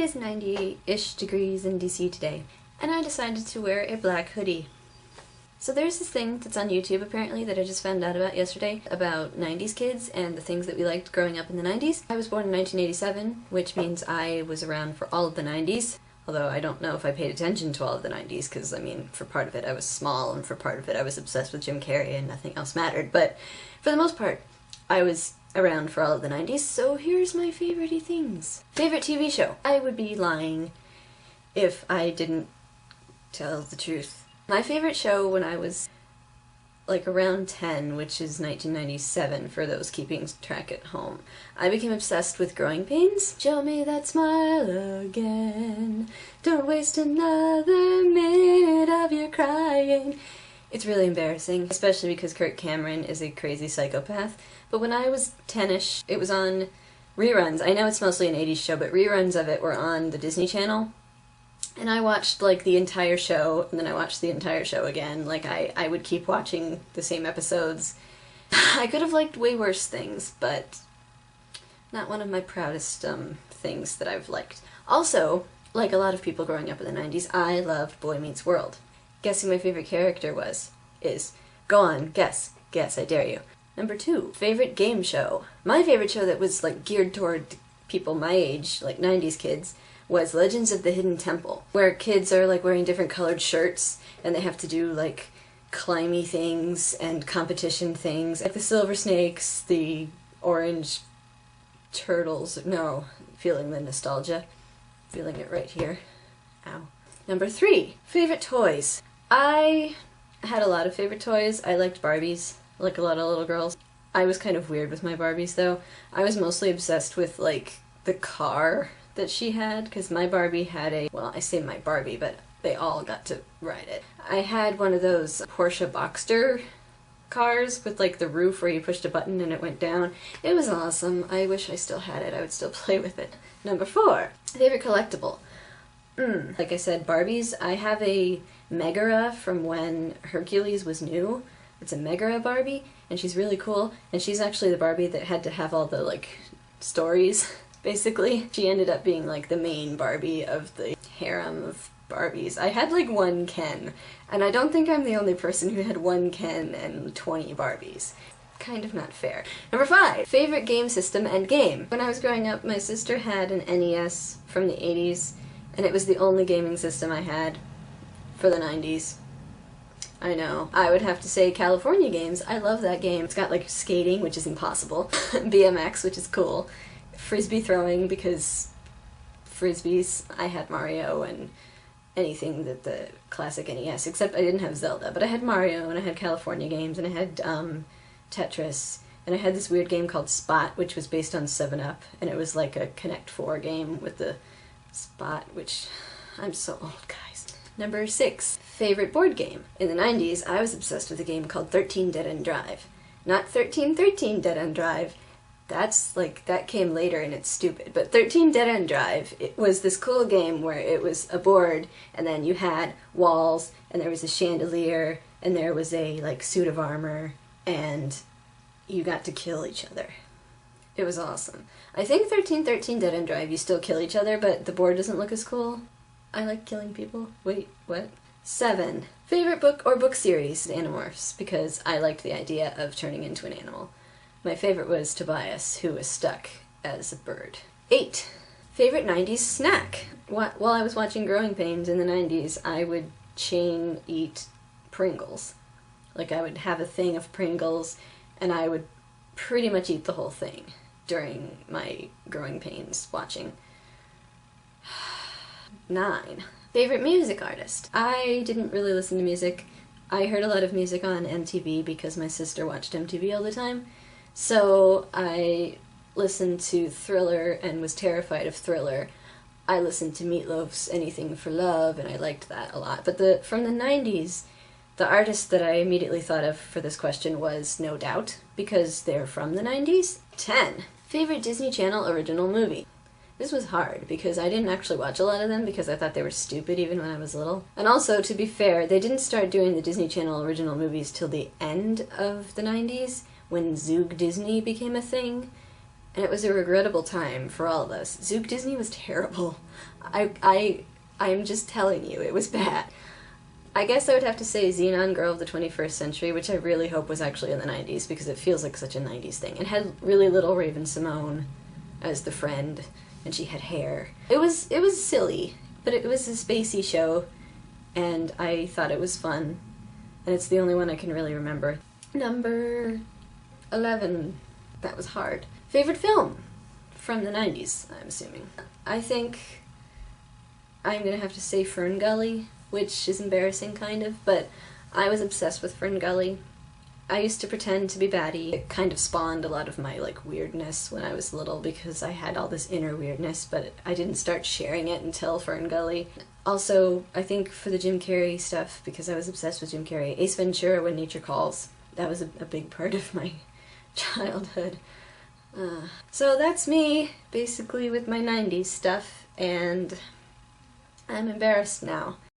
is 90-ish degrees in DC today, and I decided to wear a black hoodie. So there's this thing that's on YouTube apparently that I just found out about yesterday about 90s kids and the things that we liked growing up in the 90s. I was born in 1987, which means I was around for all of the 90s, although I don't know if I paid attention to all of the 90s because, I mean, for part of it I was small and for part of it I was obsessed with Jim Carrey and nothing else mattered, but for the most part I was around for all of the 90s, so here's my favorite things. Favorite TV show? I would be lying if I didn't tell the truth. My favorite show when I was like around 10, which is 1997 for those keeping track at home, I became obsessed with Growing Pains. Show me that smile again. Don't waste another minute of your crying. It's really embarrassing, especially because Kirk Cameron is a crazy psychopath. But when I was 10-ish, it was on reruns. I know it's mostly an 80s show, but reruns of it were on the Disney Channel. And I watched, like, the entire show, and then I watched the entire show again. Like, I would keep watching the same episodes. I could have liked way worse things, but not one of my proudest things that I've liked. Also, like a lot of people growing up in the 90s, I loved Boy Meets World. Guess who my favorite character is. Go on, guess, I dare you. Number 2, favorite game show. My favorite show that was, like, geared toward people my age, like 90s kids, was Legends of the Hidden Temple, where kids are like wearing different colored shirts and they have to do like climby things and competition things, like the silver snakes, the orange turtles. No, feeling the nostalgia, feeling it right here. Ow. Number 3, favorite toys. I had a lot of favorite toys. I liked Barbies, like a lot of little girls. I was kind of weird with my Barbies though. I was mostly obsessed with like the car that she had, because my Barbie had a, well, I say my Barbie, but they all got to ride it. I had one of those Porsche Boxster cars with like the roof where you pushed a button and it went down. It was awesome. I wish I still had it. I would still play with it. Number 4, favorite collectible. Like I said, Barbies. I have a Megara from when Hercules was new. It's a Megara Barbie, and she's really cool, and she's actually the Barbie that had to have all the like stories. Basically, she ended up being like the main Barbie of the harem of Barbies. I had like one Ken, and I don't think I'm the only person who had one Ken and 20 Barbies. Kind of not fair. Number 5, favorite game system and game. When I was growing up, my sister had an NES from the 80s, and it was the only gaming system I had for the 90s. I know. I would have to say California Games. I love that game. It's got like skating, which is impossible, BMX, which is cool, Frisbee throwing, because Frisbees, I had Mario and anything that the classic NES, except I didn't have Zelda, but I had Mario and I had California Games and I had Tetris, and I had this weird game called Spot, which was based on 7-Up, and it was like a Connect 4 game with the Spot, which, I'm so old, guys. Number 6, favorite board game. In the 90s, I was obsessed with a game called 13 Dead End Drive. Not 1313 Dead End Drive. That's like, that came later and it's stupid. But 13 Dead End Drive, it was this cool game where it was a board and then you had walls and there was a chandelier and there was a like suit of armor and you got to kill each other. It was awesome. I think 1313 Dead End Drive you still kill each other, but the board doesn't look as cool. I like killing people. Wait, what? 7, favorite book or book series, Animorphs, because I liked the idea of turning into an animal. My favorite was Tobias, who was stuck as a bird. 8, favorite 90s snack. While I was watching Growing Pains in the 90s, I would chain eat Pringles. Like, I would have a thing of Pringles, and I would pretty much eat the whole thing during my Growing Pains watching. 9, favorite music artist. I didn't really listen to music. I heard a lot of music on MTV because my sister watched MTV all the time. So I listened to Thriller and was terrified of Thriller. I listened to Meatloaf's Anything for Love, and I liked that a lot. But from the 90s, the artist that I immediately thought of for this question was No Doubt, because they're from the 90s. 10, favorite Disney Channel original movie. This was hard, because I didn't actually watch a lot of them because I thought they were stupid even when I was little. And also, to be fair, they didn't start doing the Disney Channel original movies till the end of the 90s, when Zoog Disney became a thing. and it was a regrettable time for all of us. Zook Disney was terrible. I'm just telling you, it was bad. I guess I would have to say Xenon Girl of the 21st Century, which I really hope was actually in the 90s, because it feels like such a 90s thing. It had really little Raven-Symoné as the friend, and she had hair. It was silly, but it was a spacey show, and I thought it was fun, and it's the only one I can really remember. Number 11. That was hard. Favorite film from the 90s, I'm assuming. I think I'm gonna have to say Fern Gully, which is embarrassing kind of, but I was obsessed with Fern Gully. I used to pretend to be batty. It kind of spawned a lot of my weirdness when I was little because I had all this inner weirdness, but I didn't start sharing it until Fern Gully. Also, I think for the Jim Carrey stuff, because I was obsessed with Jim Carrey, Ace Ventura: When Nature Calls. That was a big part of my childhood. So that's me, basically, with my 90s stuff, and I'm embarrassed now.